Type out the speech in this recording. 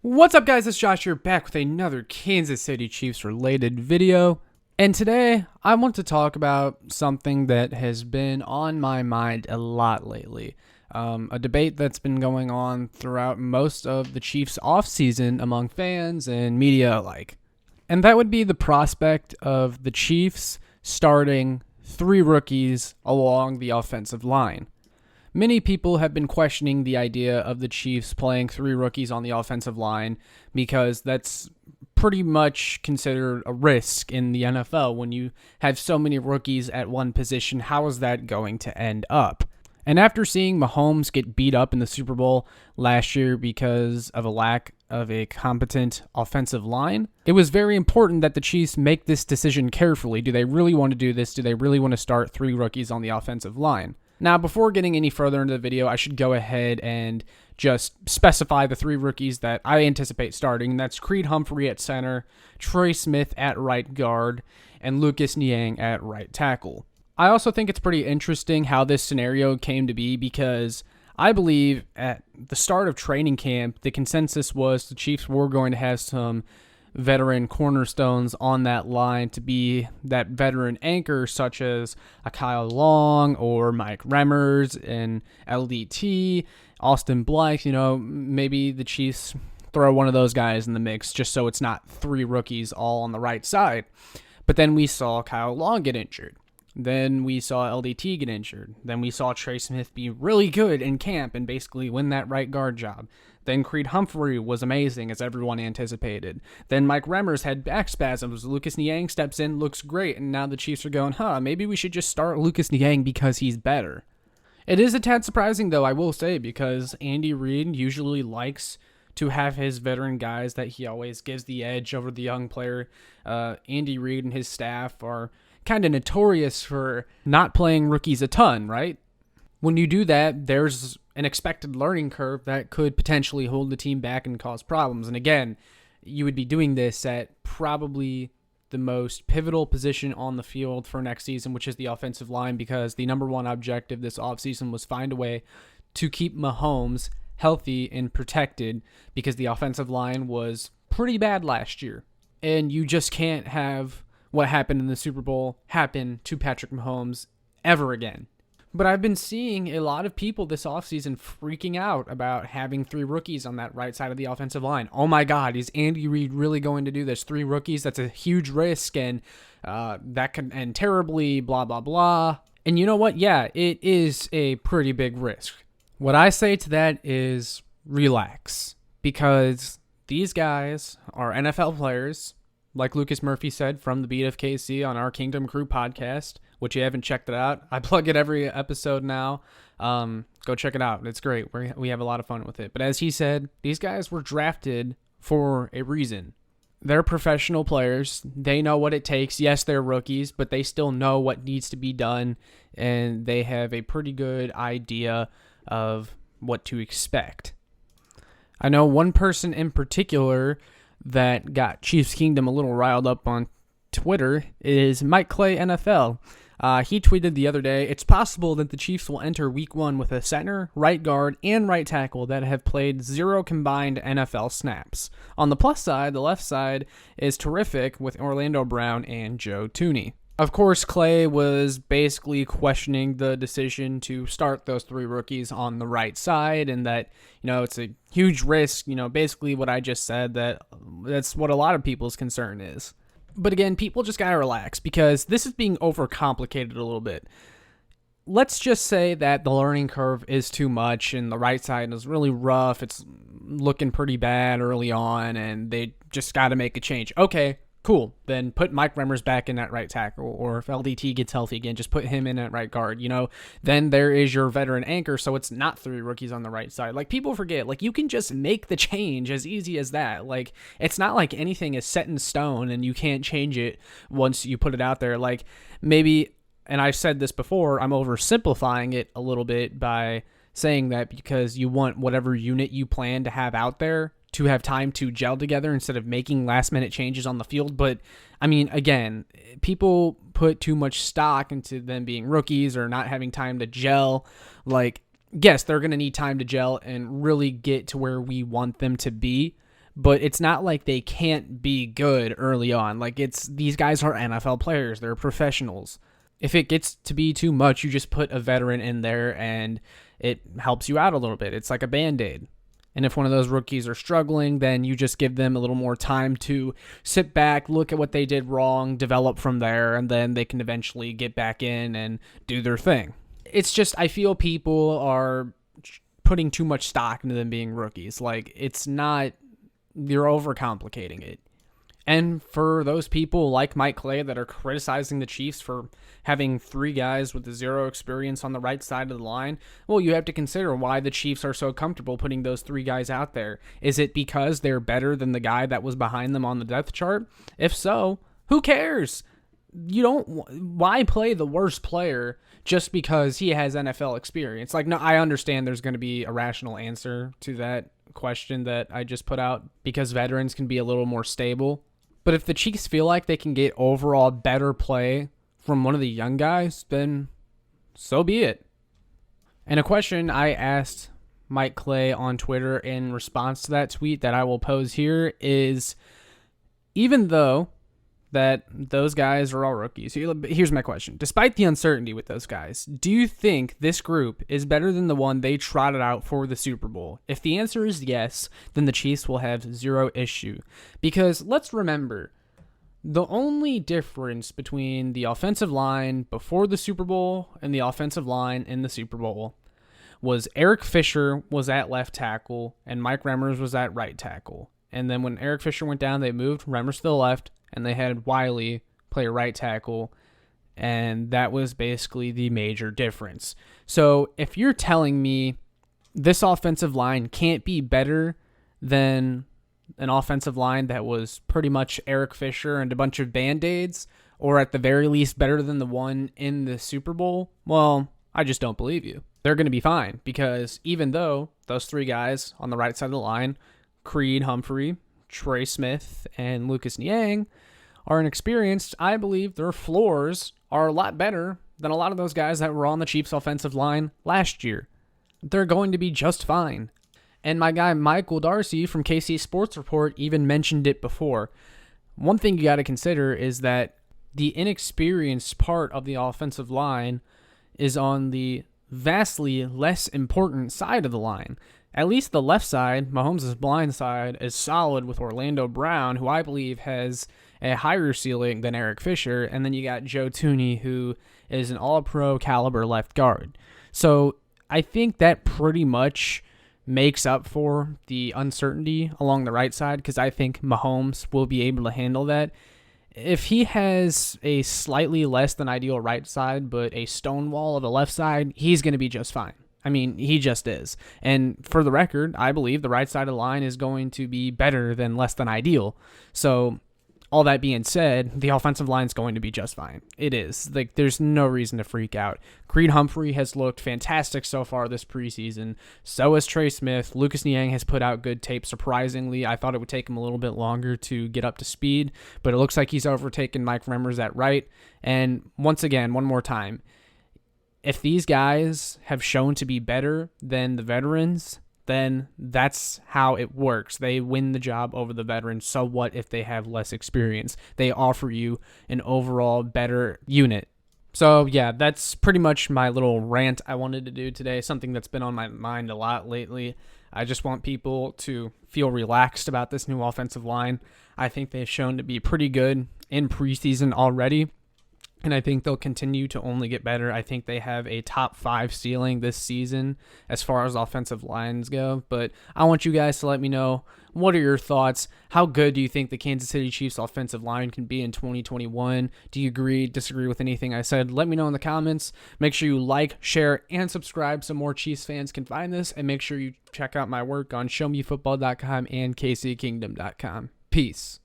What's up, guys? It's Josh here, back with another Kansas City Chiefs related video. And today, I want to talk about something that has been on my mind a lot lately. A debate that's been going on throughout most of the Chiefs' offseason among fans and media alike. And that would be the prospect of the Chiefs starting 3 rookies along the offensive line. Many people have been questioning the idea of the Chiefs playing 3 rookies on the offensive line because that's pretty much considered a risk in the NFL. When you have so many rookies at one position, how is that going to end up? And after seeing Mahomes get beat up in the Super Bowl last year because of a lack of a competent offensive line, it was very important that the Chiefs make this decision carefully. Do they really want to do this? Do they really want to start 3 rookies on the offensive line? Now, before getting any further into the video, I should go ahead and just specify the 3 rookies that I anticipate starting. That's Creed Humphrey at center, Trey Smith at right guard, and Lucas Niang at right tackle. I also think it's pretty interesting how this scenario came to be because I believe at the start of training camp, the consensus was the Chiefs were going to have some veteran cornerstones on that line to be that veteran anchor, such as a Kyle Long or Mike Remmers and LDT, Austin Blythe. Maybe the Chiefs throw one of those guys in the mix just so it's not 3 rookies all on the right side. But then we saw Kyle Long get injured. Then we saw LDT get injured. Then we saw Trey Smith be really good in camp and basically win that right guard job. Then Creed Humphrey was amazing, as everyone anticipated. Then Mike Remmers had back spasms. Lucas Niang steps in, looks great, and now the Chiefs are going, maybe we should just start Lucas Niang because he's better. It is a tad surprising, though, I will say, because Andy Reid usually likes to have his veteran guys that he always gives the edge over the young player. Andy Reid and his staff are kind of notorious for not playing rookies a ton, right? When you do that, there's an expected learning curve that could potentially hold the team back and cause problems. And again, you would be doing this at probably the most pivotal position on the field for next season, which is the offensive line, because the number one objective this offseason was find a way to keep Mahomes healthy and protected, because the offensive line was pretty bad last year. And you just can't have what happened in the Super Bowl happen to Patrick Mahomes ever again. But I've been seeing a lot of people this offseason freaking out about having 3 rookies on that right side of the offensive line. Oh my God, is Andy Reid really going to do this? 3 rookies? That's a huge risk, and that could end terribly, blah, blah, blah. And you know what? Yeah, it is a pretty big risk. What I say to that is relax, because these guys are NFL players, like Lucas Murphy said from the Beat of KC on our Kingdom Crew podcast, which you haven't checked it out. I plug it every episode now. Go check it out. It's great. We have a lot of fun with it. But as he said, these guys were drafted for a reason. They're professional players. They know what it takes. Yes, they're rookies, but they still know what needs to be done, and they have a pretty good idea of what to expect. I know one person in particular that got Chiefs Kingdom a little riled up on Twitter is Mike Clay NFL. He tweeted the other day, it's possible that the Chiefs will enter week 1 with a center, right guard, and right tackle that have played 0 combined NFL snaps. On the plus side, the left side is terrific with Orlando Brown and Joe Thuney. Of course, Clay was basically questioning the decision to start those 3 rookies on the right side, and that, it's a huge risk, basically what I just said, that's what a lot of people's concern is. But again, people just gotta relax, because this is being overcomplicated a little bit. Let's just say that the learning curve is too much and the right side is really rough, it's looking pretty bad early on, and they just gotta make a change. Okay, cool. Then put Mike Remmers back in at right tackle, or if LDT gets healthy again, just put him in at right guard. Then there is your veteran anchor, so it's not 3 rookies on the right side. People forget, you can just make the change as easy as that. It's not like anything is set in stone and you can't change it once you put it out there. Maybe, and I've said this before, I'm oversimplifying it a little bit by saying that because you want whatever unit you plan to have out there to have time to gel together instead of making last-minute changes on the field. But, again, people put too much stock into them being rookies or not having time to gel. Yes, they're going to need time to gel and really get to where we want them to be. but it's not like they can't be good early on. Like, these guys are NFL players. They're professionals. If it gets to be too much, you just put a veteran in there and it helps you out a little bit. It's like a Band-Aid. And if one of those rookies are struggling, then you just give them a little more time to sit back, look at what they did wrong, develop from there, and then they can eventually get back in and do their thing. It's just, I feel people are putting too much stock into them being rookies. Like, it's not, you're overcomplicating it. And for those people like Mike Clay that are criticizing the Chiefs for having 3 guys with 0 experience on the right side of the line, well, you have to consider why the Chiefs are so comfortable putting those 3 guys out there. Is it because they're better than the guy that was behind them on the depth chart? If so, who cares? Why play the worst player just because he has NFL experience? Like, no, I understand there's going to be a rational answer to that question that I just put out, because veterans can be a little more stable. But if the Chiefs feel like they can get overall better play from one of the young guys, then so be it. And a question I asked Mike Clay on Twitter in response to that tweet that I will pose here is, even though that those guys are all rookies, here's my question. Despite the uncertainty with those guys, do you think this group is better than the one they trotted out for the Super Bowl? If the answer is yes, then the Chiefs will have 0 issue. Because let's remember, the only difference between the offensive line before the Super Bowl and the offensive line in the Super Bowl was Eric Fisher was at left tackle and Mike Remmers was at right tackle. And then when Eric Fisher went down, they moved Remmers to the left, and they had Wiley play right tackle, and that was basically the major difference. So if you're telling me this offensive line can't be better than an offensive line that was pretty much Eric Fisher and a bunch of Band-Aids, or at the very least better than the one in the Super Bowl, well, I just don't believe you. They're going to be fine, because even though those 3 guys on the right side of the line, Creed Humphrey, Trey Smith, and Lucas Niang, are inexperienced, I believe their floors are a lot better than a lot of those guys that were on the Chiefs offensive line last year. They're going to be just fine. And my guy Michael Darcy from KC Sports Report even mentioned it before. One thing you got to consider is that the inexperienced part of the offensive line is on the vastly less important side of the line. At least the left side, Mahomes' blind side, is solid with Orlando Brown, who I believe has a higher ceiling than Eric Fisher. And then you got Joe Thuney, who is an all-pro caliber left guard. So I think that pretty much makes up for the uncertainty along the right side, because I think Mahomes will be able to handle that. If he has a slightly less than ideal right side, but a stone wall of a left side, he's going to be just fine. I mean, he just is. And for the record, I believe the right side of the line is going to be better than less than ideal. So all that being said, the offensive line is going to be just fine. It is. Like, there's no reason to freak out. Creed Humphrey has looked fantastic so far this preseason. So has Trey Smith. Lucas Niang has put out good tape, surprisingly. I thought it would take him a little bit longer to get up to speed, but it looks like he's overtaken Mike Remmers at right. And once again, one more time, if these guys have shown to be better than the veterans, then that's how it works. They win the job over the veterans. So what if they have less experience? They offer you an overall better unit. So yeah, that's pretty much my little rant I wanted to do today, something that's been on my mind a lot lately. I just want people to feel relaxed about this new offensive line. I think they've shown to be pretty good in preseason already, and I think they'll continue to only get better. I think they have a top 5 ceiling this season as far as offensive lines go. But I want you guys to let me know, what are your thoughts? How good do you think the Kansas City Chiefs offensive line can be in 2021? Do you agree, disagree with anything I said? Let me know in the comments. Make sure you like, share, and subscribe so more Chiefs fans can find this. And make sure you check out my work on showmefootball.com and kckingdom.com. Peace.